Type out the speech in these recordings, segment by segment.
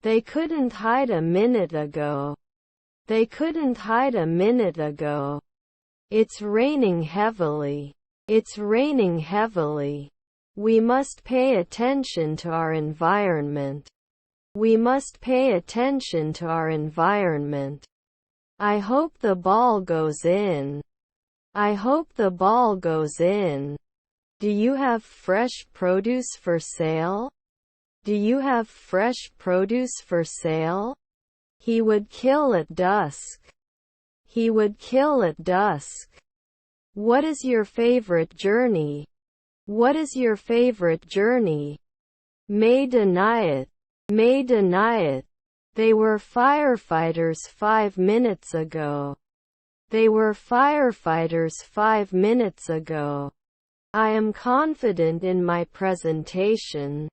They couldn't hide a minute ago. They couldn't hide a minute ago. It's raining heavily. It's raining heavily. We must pay attention to our environment. We must pay attention to our environment. I hope the ball goes in. I hope the ball goes in. Do you have fresh produce for sale? Do you have fresh produce for sale? He would kill at dusk. He would kill at dusk. What is your favorite journey? What is your favorite journey? May deny it. May deny it. They were firefighters 5 minutes ago. They were firefighters 5 minutes ago. I am confident in my presentation.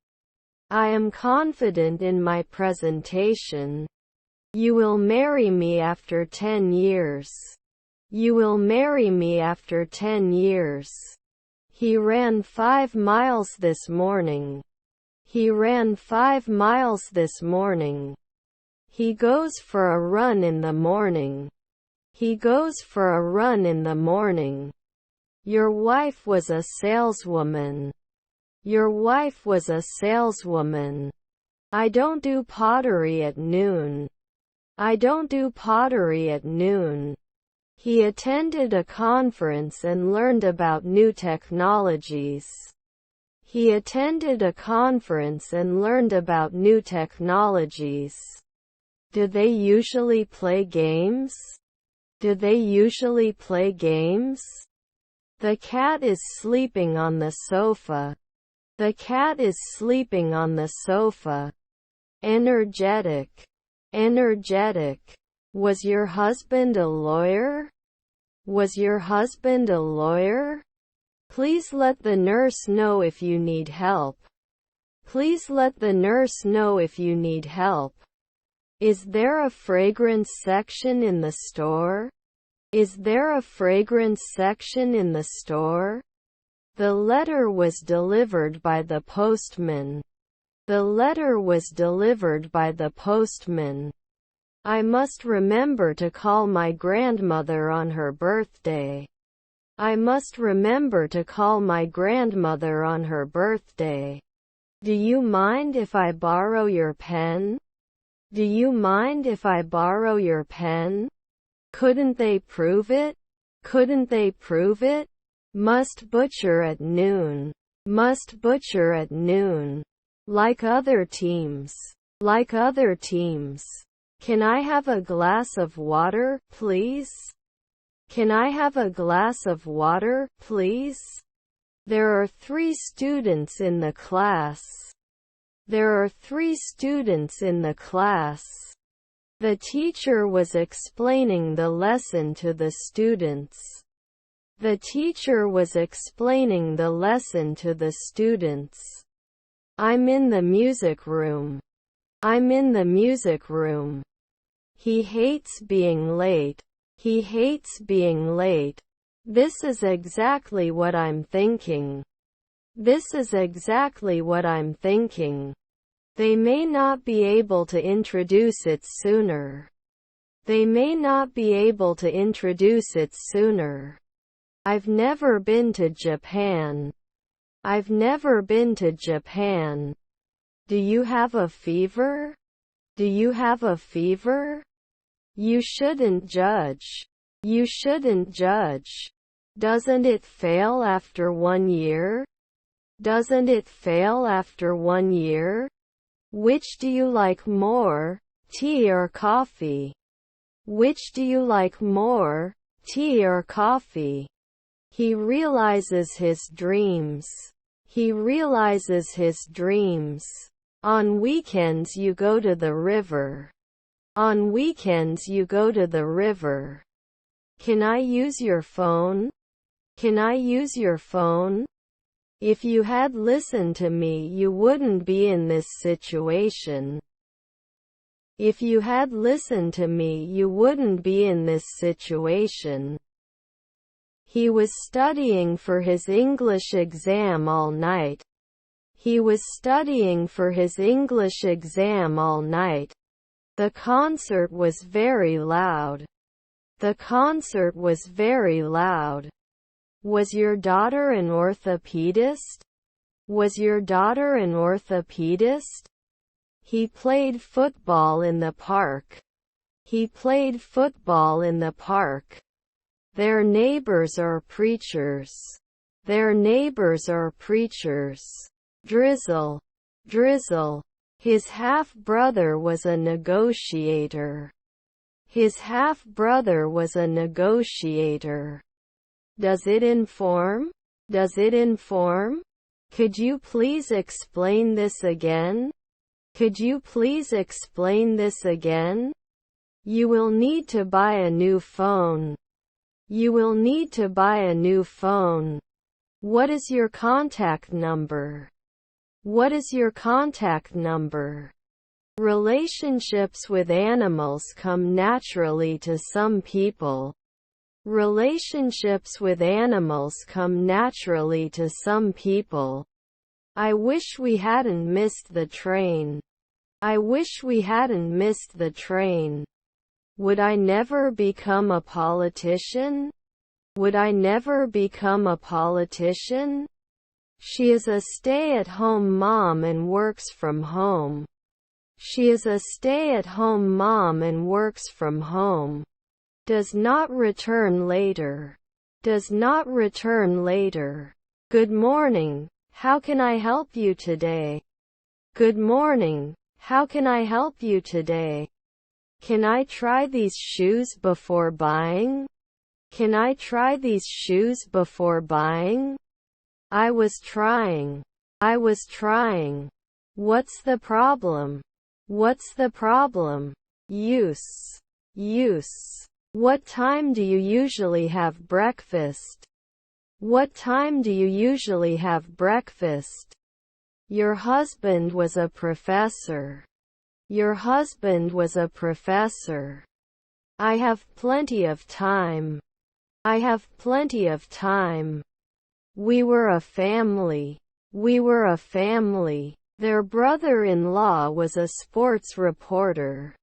I am confident in my presentation. You will marry me after 10 years. You will marry me after 10 years. He ran 5 miles this morning. He ran 5 miles this morning. He goes for a run in the morning. He goes for a run in the morning. Your wife was a saleswoman. Your wife was a saleswoman. I don't do pottery at noon. I don't do pottery at noon. He attended a conference and learned about new technologies. He attended a conference and learned about new technologies. Do they usually play games? Do they usually play games? The cat is sleeping on the sofa. The cat is sleeping on the sofa. Energetic. Energetic. Was your husband a lawyer? Was your husband a lawyer? Please let the nurse know if you need help. Please let the nurse know if you need help. Is there a fragrance section in the store? Is there a fragrance section in the store? The letter was delivered by the postman. The letter was delivered by the postman. I must remember to call my grandmother on her birthday. I must remember to call my grandmother on her birthday. Do you mind if I borrow your pen? Do you mind if I borrow your pen? Couldn't they prove it? Couldn't they prove it? Must butcher at noon. Must butcher at noon. Like other teams. Like other teams. Can I have a glass of water, please? Can I have a glass of water, please? There are 3 students in the class. There are 3 students in the class. The teacher was explaining the lesson to the students. The teacher was explaining the lesson to the students. I'm in the music room. I'm in the music room. He hates being late. He hates being late. This is exactly what I'm thinking. This is exactly what I'm thinking. They may not be able to introduce it sooner. They may not be able to introduce it sooner. I've never been to Japan. I've never been to Japan. Do you have a fever? Do you have a fever? You shouldn't judge. You shouldn't judge. Doesn't it fail after 1 year? Doesn't it fail after 1 year? Which do you like more, tea or coffee? Which do you like more, tea or coffee? He realizes his dreams. He realizes his dreams. On weekends you go to the river. On weekends you go to the river. Can I use your phone? Can I use your phone? If you had listened to me, you wouldn't be in this situation. If you had listened to me, you wouldn't be in this situation. He was studying for his English exam all night. He was studying for his English exam all night. The concert was very loud. The concert was very loud. Was your daughter an orthopedist? Was your daughter an orthopedist? He played football in the park. He played football in the park. Their neighbors are preachers. Their neighbors are preachers. Drizzle. Drizzle. His half-brother was a negotiator. His half-brother was a negotiator. Does it inform? Does it inform? Could you please explain this again? Could you please explain this again? You will need to buy a new phone. You will need to buy a new phone. What is your contact number? What is your contact number? Relationships with animals come naturally to some people. Relationships with animals come naturally to some people. I wish we hadn't missed the train. I wish we hadn't missed the train. Would I never become a politician? Would I never become a politician? She is a stay-at-home mom and works from home. She is a stay-at-home mom and works from home. Does not return later. Does not return later. Good morning. How can I help you today? Good morning. How can I help you today? Can I try these shoes before buying? Can I try these shoes before buying? I was trying. I was trying. What's the problem? What's the problem? Use. Use. What time do you usually have breakfast? What time do you usually have breakfast? Your husband was a professor. Your husband was a professor. I have plenty of time. I have plenty of time. We were a family. We were a family. Their brother-in-law was a sports reporter.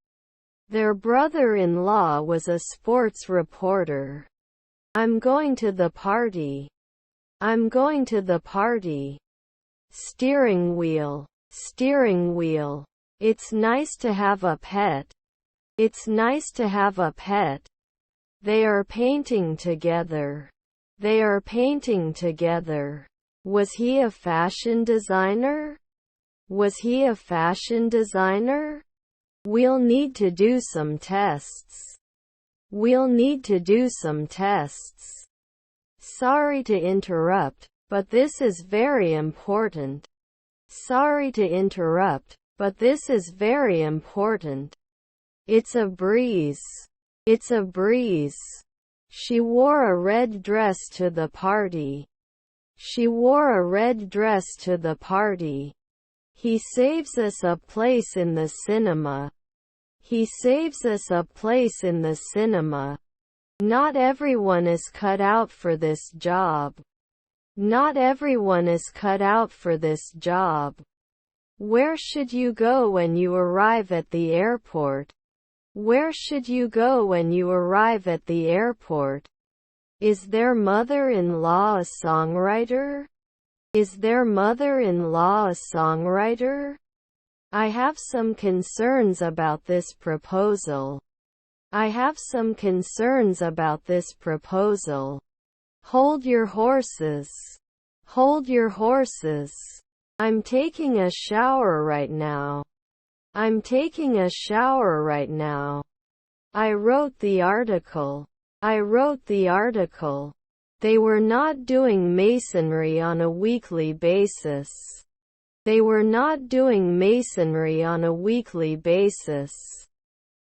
Their brother-in-law was a sports reporter. I'm going to the party. I'm going to the party. Steering wheel. Steering wheel. It's nice to have a pet. It's nice to have a pet. They are painting together. They are painting together. Was he a fashion designer? Was he a fashion designer? We'll need to do some tests. We'll need to do some tests. Sorry to interrupt, but this is very important. Sorry to interrupt, but this is very important. It's a breeze. It's a breeze. She wore a red dress to the party. She wore a red dress to the party. He saves us a place in the cinema. He saves us a place in the cinema. Not everyone is cut out for this job. Not everyone is cut out for this job. Where should you go when you arrive at the airport? Where should you go when you arrive at the airport? Is their mother-in-law a songwriter? Is their mother-in-law a songwriter? I have some concerns about this proposal. I have some concerns about this proposal. Hold your horses. Hold your horses. I'm taking a shower right now. I'm taking a shower right now. I wrote the article. I wrote the article. They were not doing masonry on a weekly basis. They were not doing masonry on a weekly basis.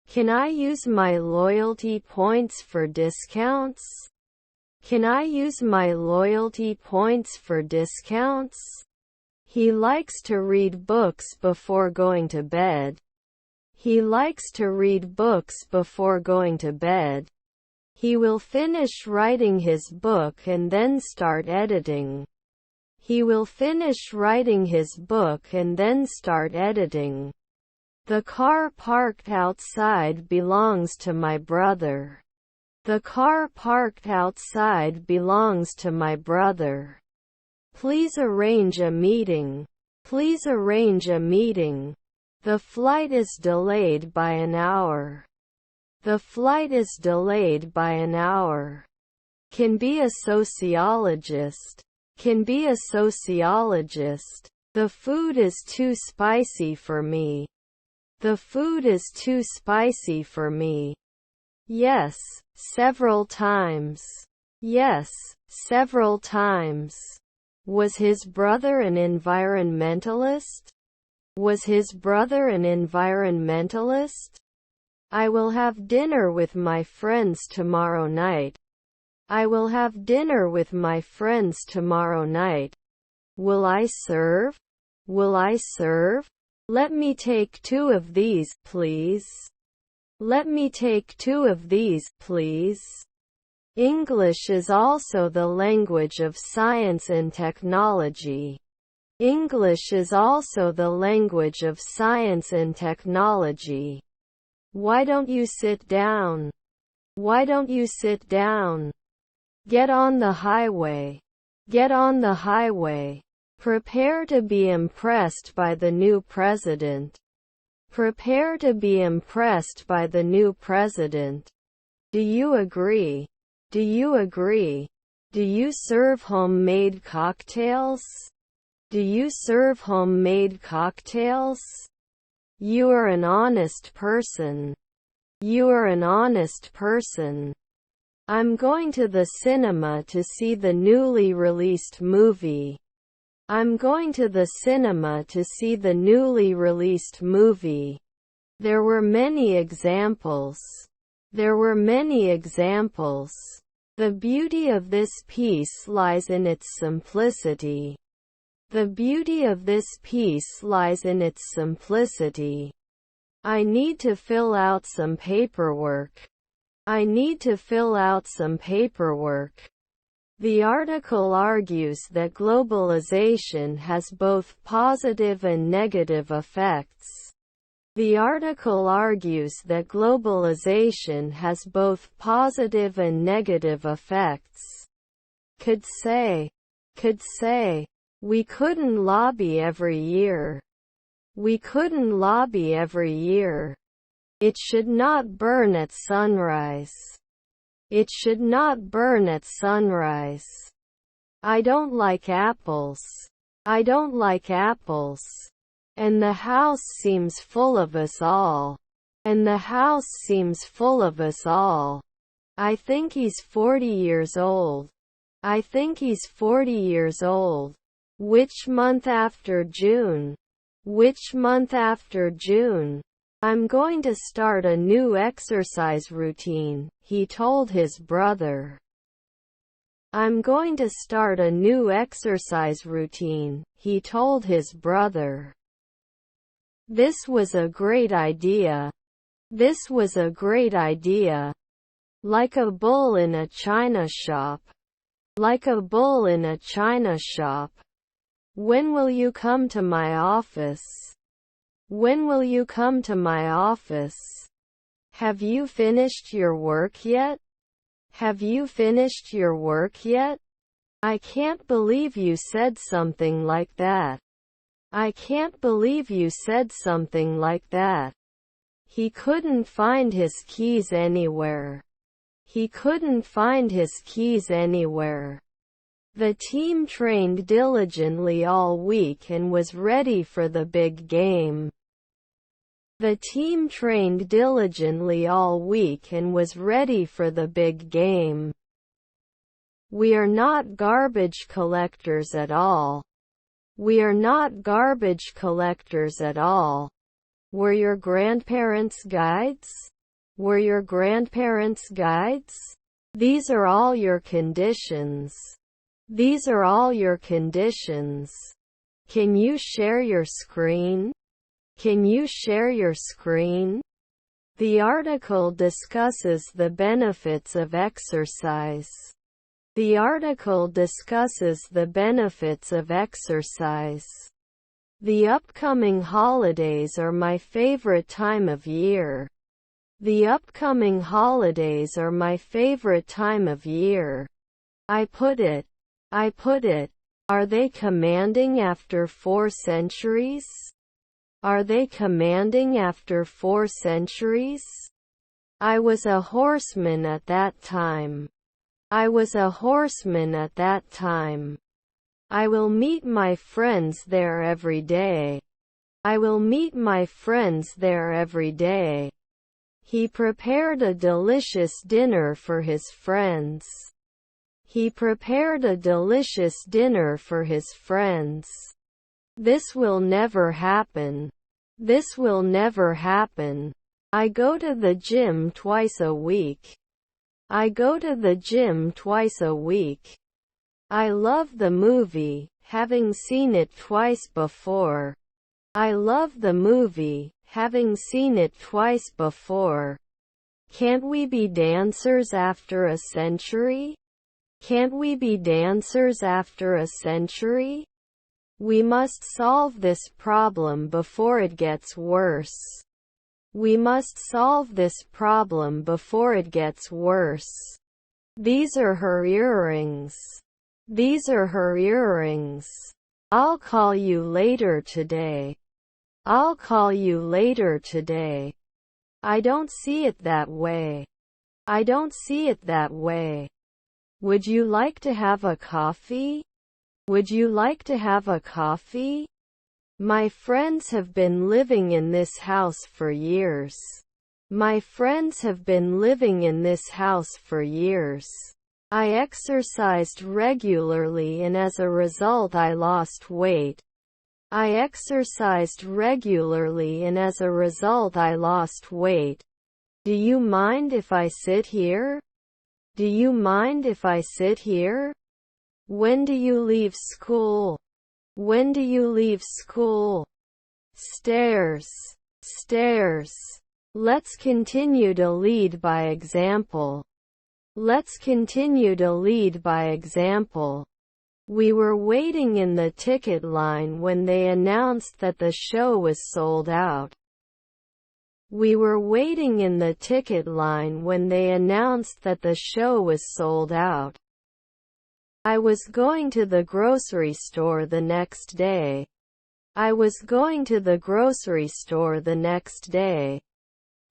Can I use my loyalty points for discounts? Can I use my loyalty points for discounts? He likes to read books before going to bed. He likes to read books before going to bed. He will finish writing his book and then start editing. He will finish writing his book and then start editing. The car parked outside belongs to my brother. The car parked outside belongs to my brother. Please arrange a meeting. Please arrange a meeting. The flight is delayed by an hour. The flight is delayed by an hour. Can be a sociologist. Can be a sociologist. The food is too spicy for me. The food is too spicy for me. Yes, several times. Yes, several times. Was his brother an environmentalist? Was his brother an environmentalist? I will have dinner with my friends tomorrow night. I will have dinner with my friends tomorrow night. Will I serve? Will I serve? Let me take 2 of these, please. Let me take 2 of these, please. English is also the language of science and technology. English is also the language of science and technology. Why don't you sit down? Why don't you sit down? Get on the highway. Get on the highway. Prepare to be impressed by the new president. Prepare to be impressed by the new president. Do you agree? Do you agree? Do you serve homemade cocktails? Do you serve homemade cocktails? You are an honest person. You are an honest person. I'm going to the cinema to see the newly released movie. I'm going to the cinema to see the newly released movie. There were many examples. There were many examples. The beauty of this piece lies in its simplicity. The beauty of this piece lies in its simplicity. I need to fill out some paperwork. I need to fill out some paperwork. The article argues that globalization has both positive and negative effects. The article argues that globalization has both positive and negative effects. Could say, we couldn't lobby every year. We couldn't lobby every year. It should not burn at sunrise. It should not burn at sunrise. I don't like apples. I don't like apples. And the house seems full of us all. And the house seems full of us all. I think he's 40 years old. I think he's 40 years old. Which month after June? Which month after June? I'm going to start a new exercise routine, he told his brother. I'm going to start a new exercise routine, he told his brother. This was a great idea. This was a great idea. Like a bull in a china shop. Like a bull in a china shop. When will you come to my office? When will you come to my office? Have you finished your work yet? Have you finished your work yet? I can't believe you said something like that. I can't believe you said something like that. He couldn't find his keys anywhere. He couldn't find his keys anywhere. The team trained diligently all week and was ready for the big game. The team trained diligently all week and was ready for the big game. We are not garbage collectors at all. We are not garbage collectors at all. Were your grandparents guides? Were your grandparents guides? These are all your conditions. These are all your conditions. Can you share your screen? Can you share your screen? The article discusses the benefits of exercise. The article discusses the benefits of exercise. The upcoming holidays are my favorite time of year. The upcoming holidays are my favorite time of year. I put it. Are they commanding after 4 centuries? Are they commanding after 4 centuries? I was a horseman at that time. I was a horseman at that time. I will meet my friends there every day. I will meet my friends there every day. He prepared a delicious dinner for his friends. He prepared a delicious dinner for his friends. This will never happen. This will never happen. I go to the gym twice a week. I go to the gym twice a week. I love the movie, having seen it twice before. I love the movie, having seen it twice before. Can't we be dancers after a century? Can't we be dancers after a century? We must solve this problem before it gets worse. We must solve this problem before it gets worse. These are her earrings. These are her earrings. I'll call you later today. I'll call you later today. I don't see it that way. I don't see it that way. Would you like to have a coffee? Would you like to have a coffee? My friends have been living in this house for years. My friends have been living in this house for years. I exercised regularly and as a result I lost weight. I exercised regularly and as a result I lost weight. Do you mind if I sit here? Do you mind if I sit here? When do you leave school? When do you leave school? Stairs. Stairs. Let's continue to lead by example. Let's continue to lead by example. We were waiting in the ticket line when they announced that the show was sold out. We were waiting in the ticket line when they announced that the show was sold out. I was going to the grocery store the next day. I was going to the grocery store the next day.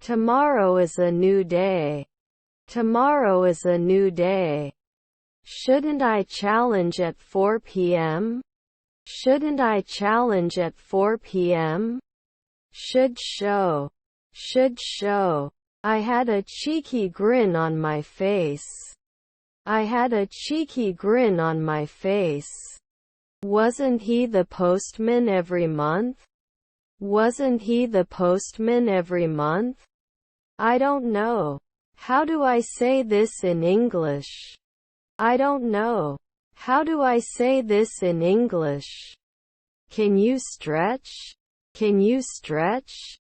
Tomorrow is a new day. Tomorrow is a new day. Shouldn't I challenge at 4 p.m.? Shouldn't I challenge at 4 p.m.? Should show. Should show. I had a cheeky grin on my face. I had a cheeky grin on my face. Wasn't he the postman every month? Wasn't he the postman every month? I don't know. How do I say this in English? I don't know. How do I say this in English? Can you stretch? Can you stretch?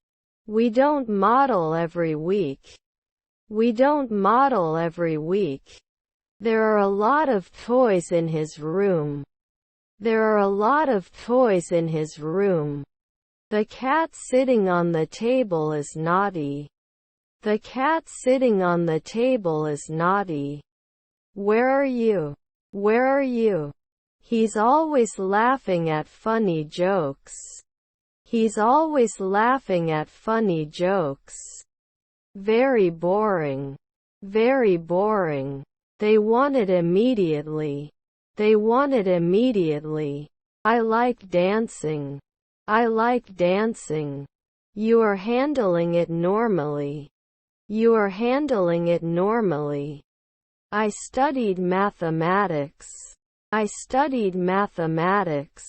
We don't model every week. We don't model every week. There are a lot of toys in his room. There are a lot of toys in his room. The cat sitting on the table is naughty. The cat sitting on the table is naughty. Where are you? Where are you? He's always laughing at funny jokes. He's always laughing at funny jokes. Very boring. Very boring. They want it immediately. They want it immediately. I like dancing. I like dancing. You are handling it normally. You are handling it normally. I studied mathematics. I studied mathematics.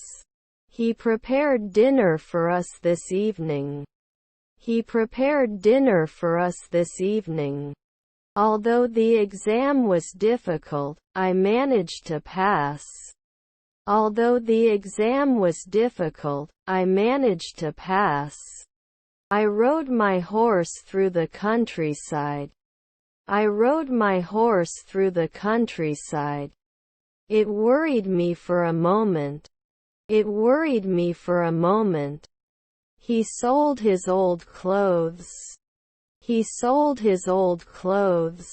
He prepared dinner for us this evening. He prepared dinner for us this evening. Although the exam was difficult, I managed to pass. Although the exam was difficult, I managed to pass. I rode my horse through the countryside. I rode my horse through the countryside. It worried me for a moment. It worried me for a moment. He sold his old clothes. He sold his old clothes.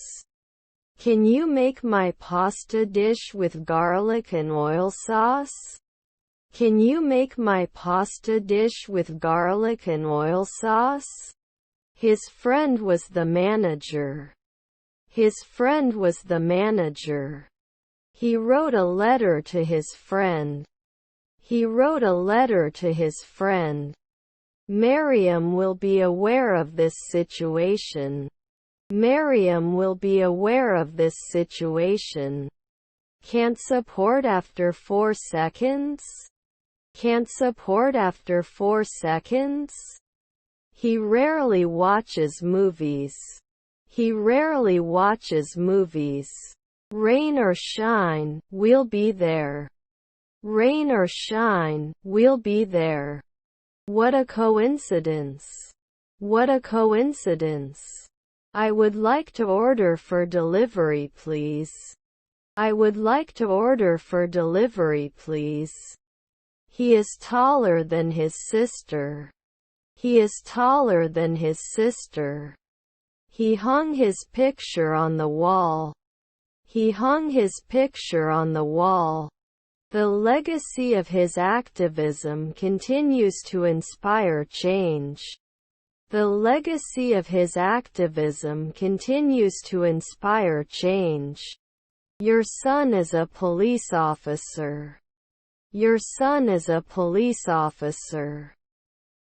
Can you make my pasta dish with garlic and oil sauce? Can you make my pasta dish with garlic and oil sauce? His friend was the manager. His friend was the manager. He wrote a letter to his friend. He wrote a letter to his friend. Miriam will be aware of this situation. Miriam will be aware of this situation. Can't support after 4 seconds? Can't support after 4 seconds? He rarely watches movies. He rarely watches movies. Rain or shine, we'll be there. Rain or shine, we'll be there. What a coincidence. What a coincidence. I would like to order for delivery, please. I would like to order for delivery, please. He is taller than his sister. He is taller than his sister. He hung his picture on the wall. He hung his picture on the wall. The legacy of his activism continues to inspire change. The legacy of his activism continues to inspire change. Your son is a police officer. Your son is a police officer.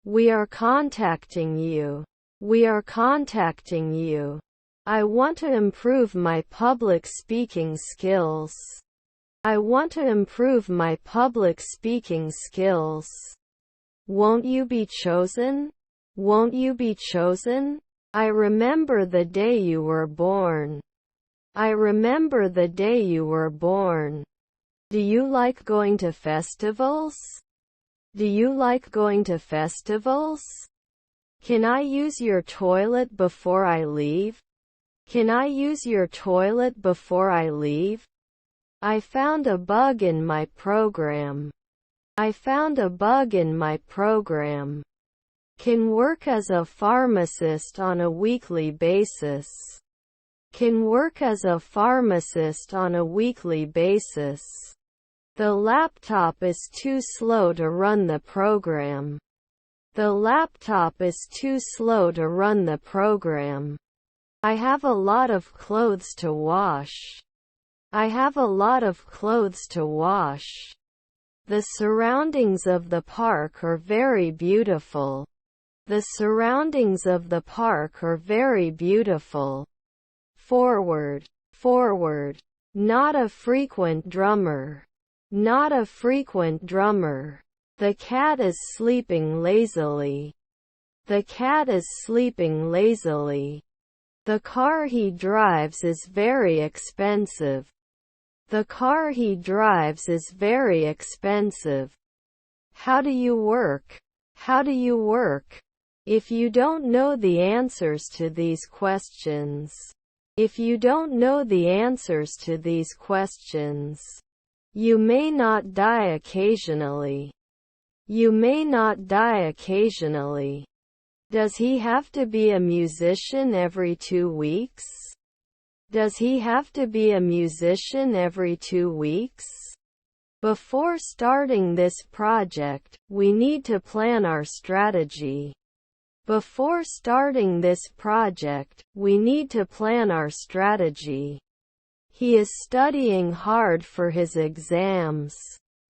We are contacting you. We are contacting you. I want to improve my public speaking skills. I want to improve my public speaking skills. Won't you be chosen? Won't you be chosen? I remember the day you were born. I remember the day you were born. Do you like going to festivals? Do you like going to festivals? Can I use your toilet before I leave? Can I use your toilet before I leave? I found a bug in my program. I found a bug in my program. Can work as a pharmacist on a weekly basis. Can work as a pharmacist on a weekly basis. The laptop is too slow to run the program. The laptop is too slow to run the program. I have a lot of clothes to wash. I have a lot of clothes to wash. The surroundings of the park are very beautiful. The surroundings of the park are very beautiful. Forward, forward. Not a frequent drummer. Not a frequent drummer. The cat is sleeping lazily. The cat is sleeping lazily. The car he drives is very expensive. The car he drives is very expensive. How do you work? How do you work? If you don't know the answers to these questions, if you don't know the answers to these questions, you may not die occasionally. You may not die occasionally. Does he have to be a musician every 2 weeks? Does he have to be a musician every 2 weeks? Before starting this project, we need to plan our strategy. Before starting this project, we need to plan our strategy. He is studying hard for his exams.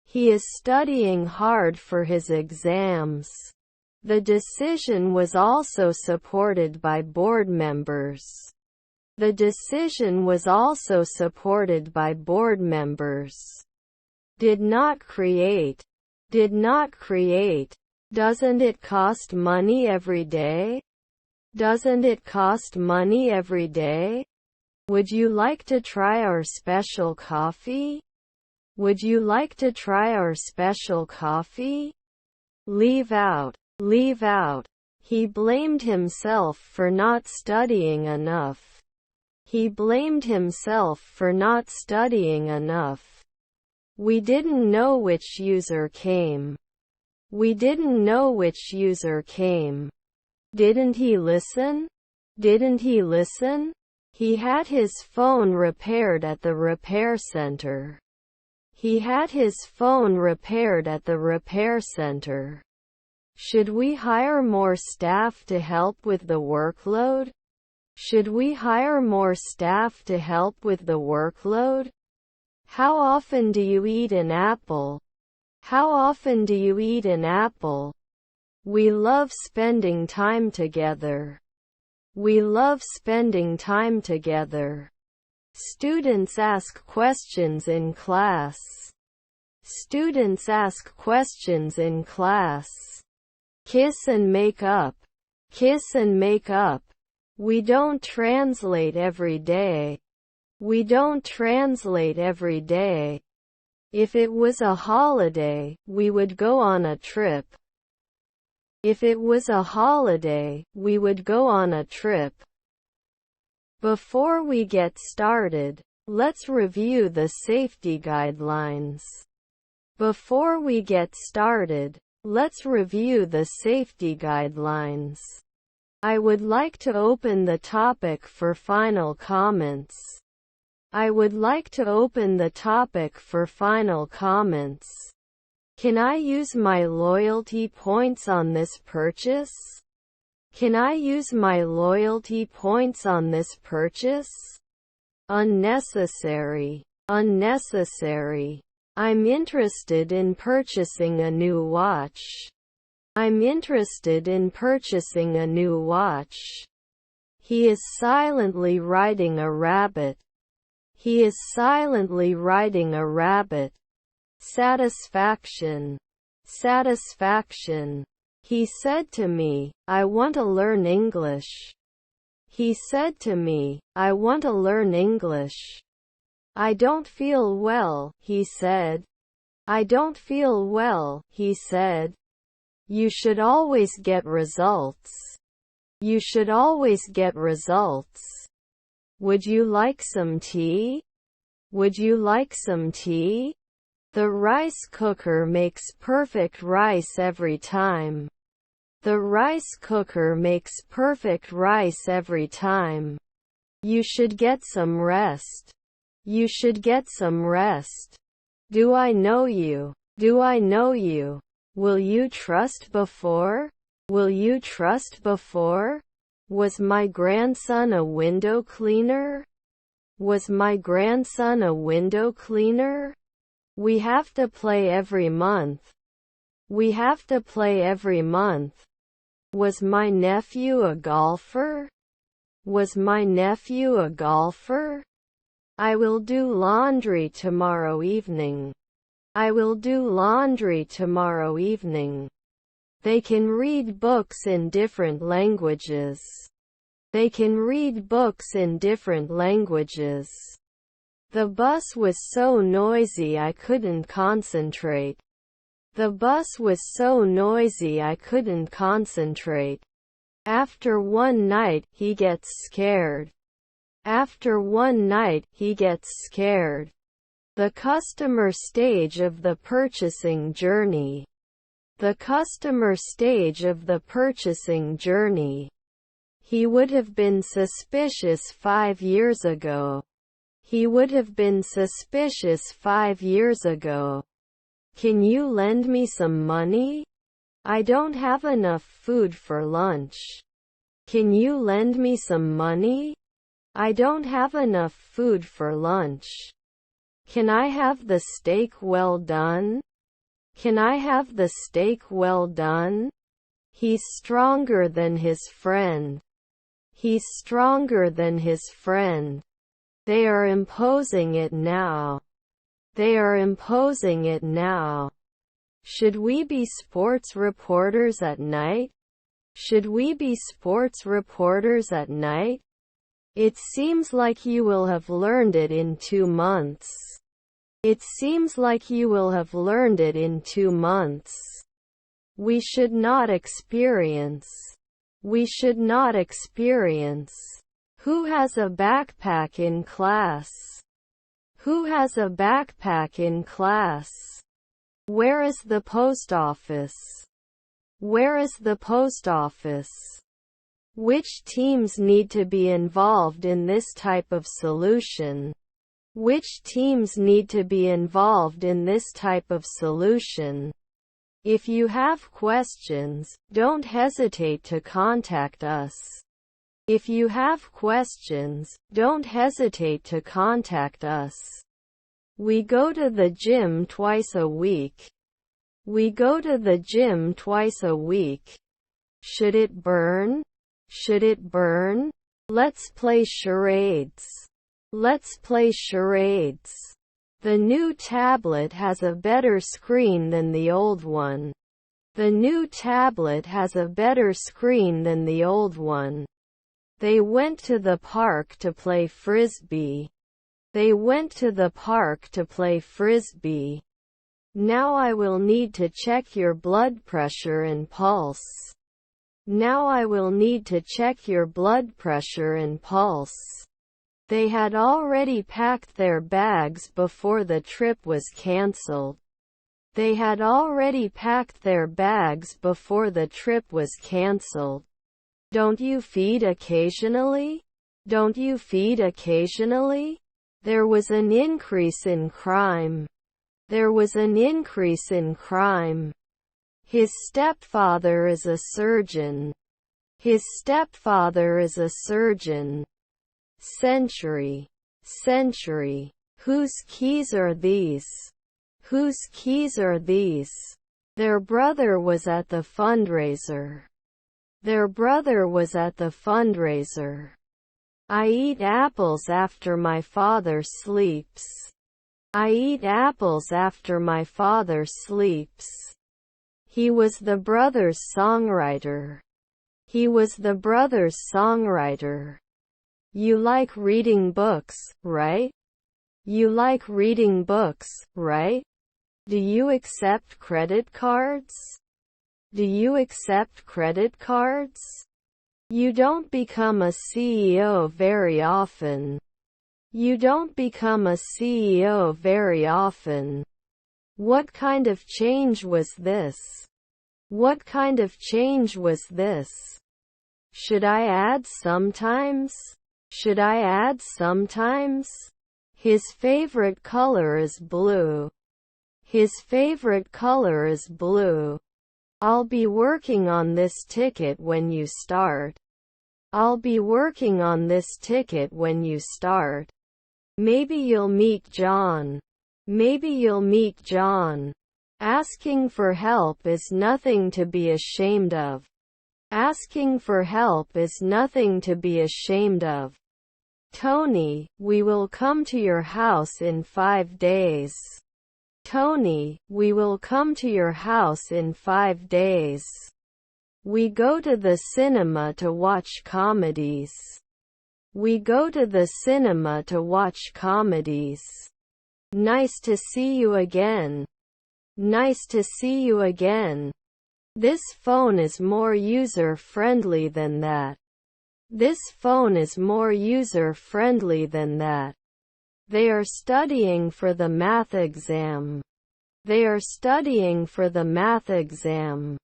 He is studying hard for his exams. The decision was also supported by board members. The decision was also supported by board members. Did not create. Did not create. Doesn't it cost money every day? Doesn't it cost money every day? Would you like to try our special coffee? Would you like to try our special coffee? Leave out. Leave out. He blamed himself for not studying enough. He blamed himself for not studying enough. We didn't know which user came. We didn't know which user came. Didn't he listen? Didn't he listen? He had his phone repaired at the repair center. He had his phone repaired at the repair center. Should we hire more staff to help with the workload? Should we hire more staff to help with the workload? How often do you eat an apple? How often do you eat an apple? We love spending time together. We love spending time together. Students ask questions in class. Students ask questions in class. Kiss and make up. Kiss and make up. We don't translate every day. We don't translate every day. If it was a holiday, we would go on a trip. If it was a holiday, we would go on a trip. Before we get started, let's review the safety guidelines. Before we get started, let's review the safety guidelines. I would like to open the topic for final comments. I would like to open the topic for final comments. Can I use my loyalty points on this purchase? Can I use my loyalty points on this purchase? Unnecessary. Unnecessary. I'm interested in purchasing a new watch. I'm interested in purchasing a new watch. He is silently riding a rabbit. He is silently riding a rabbit. Satisfaction. Satisfaction. He said to me, I want to learn English. He said to me, I want to learn English. I don't feel well, he said. I don't feel well, he said. You should always get results. You should always get results. Would you like some tea? Would you like some tea? The rice cooker makes perfect rice every time. The rice cooker makes perfect rice every time. You should get some rest. You should get some rest. Do I know you? Do I know you? Will you trust before? Will you trust before? Was my grandson a window cleaner? Was my grandson a window cleaner? We have to play every month. We have to play every month. Was my nephew a golfer? Was my nephew a golfer? I will do laundry tomorrow evening. I will do laundry tomorrow evening. They can read books in different languages. They can read books in different languages. The bus was so noisy I couldn't concentrate. The bus was so noisy I couldn't concentrate. After one night, he gets scared. After one night, he gets scared. The customer stage of the purchasing journey. The customer stage of the purchasing journey. He would have been suspicious 5 years ago. He would have been suspicious 5 years ago. Can you lend me some money? I don't have enough food for lunch. Can you lend me some money? I don't have enough food for lunch. Can I have the steak well done? Can I have the steak well done? He's stronger than his friend. He's stronger than his friend. They are imposing it now. They are imposing it now. Should we be sports reporters at night? Should we be sports reporters at night? It seems like you will have learned it in 2 months. It seems like you will have learned it in 2 months. We should not experience. We should not experience. Who has a backpack in class? Who has a backpack in class? Where is the post office? Where is the post office? Which teams need to be involved in this type of solution? Which teams need to be involved in this type of solution? If you have questions, don't hesitate to contact us. If you have questions, don't hesitate to contact us. We go to the gym twice a week. We go to the gym twice a week. Should it burn? Should it burn? Let's play charades. Let's play charades. The new tablet has a better screen than the old one. The new tablet has a better screen than the old one. They went to the park to play frisbee. They went to the park to play frisbee. Now I will need to check your blood pressure and pulse. Now I will need to check your blood pressure and pulse. They had already packed their bags before the trip was cancelled. They had already packed their bags before the trip was cancelled. Don't you feed occasionally? Don't you feed occasionally? There was an increase in crime. There was an increase in crime. His stepfather is a surgeon. His stepfather is a surgeon. Century. Century. Whose keys are these? Whose keys are these? Their brother was at the fundraiser. Their brother was at the fundraiser. I eat apples after my father sleeps. I eat apples after my father sleeps. He was the brother's songwriter. He was the brother's songwriter. You like reading books, right? You like reading books, right? Do you accept credit cards? Do you accept credit cards? You don't become a CEO very often. You don't become a CEO very often. What kind of change was this? What kind of change was this? Should I add sometimes? Should I add sometimes? His favorite color is blue. His favorite color is blue. I'll be working on this ticket when you start. I'll be working on this ticket when you start. Maybe you'll meet John. Maybe you'll meet John. Asking for help is nothing to be ashamed of. Asking for help is nothing to be ashamed of. Tony, we will come to your house in 5 days. Tony, we will come to your house in 5 days. We go to the cinema to watch comedies. We go to the cinema to watch comedies. Nice to see you again. Nice to see you again. This phone is more user-friendly than that. This phone is more user-friendly than that. They are studying for the math exam. They are studying for the math exam.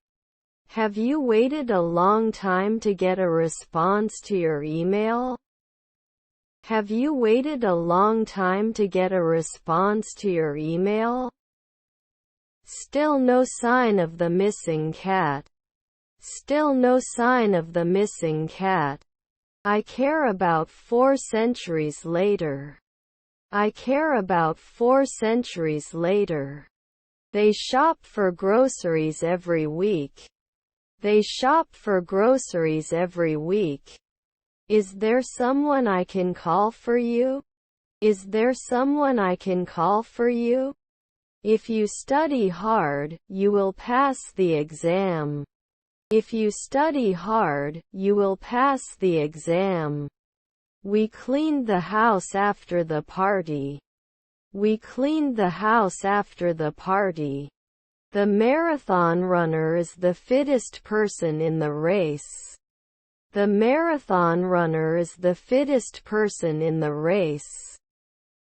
Have you waited a long time to get a response to your email? Have you waited a long time to get a response to your email? Still no sign of the missing cat. Still no sign of the missing cat. I care about 4 centuries later. I care about 4 centuries later. They shop for groceries every week. They shop for groceries every week. Is there someone I can call for you? Is there someone I can call for you? If you study hard, you will pass the exam. If you study hard, you will pass the exam. We cleaned the house after the party. We cleaned the house after the party. The marathon runner is the fittest person in the race. The marathon runner is the fittest person in the race.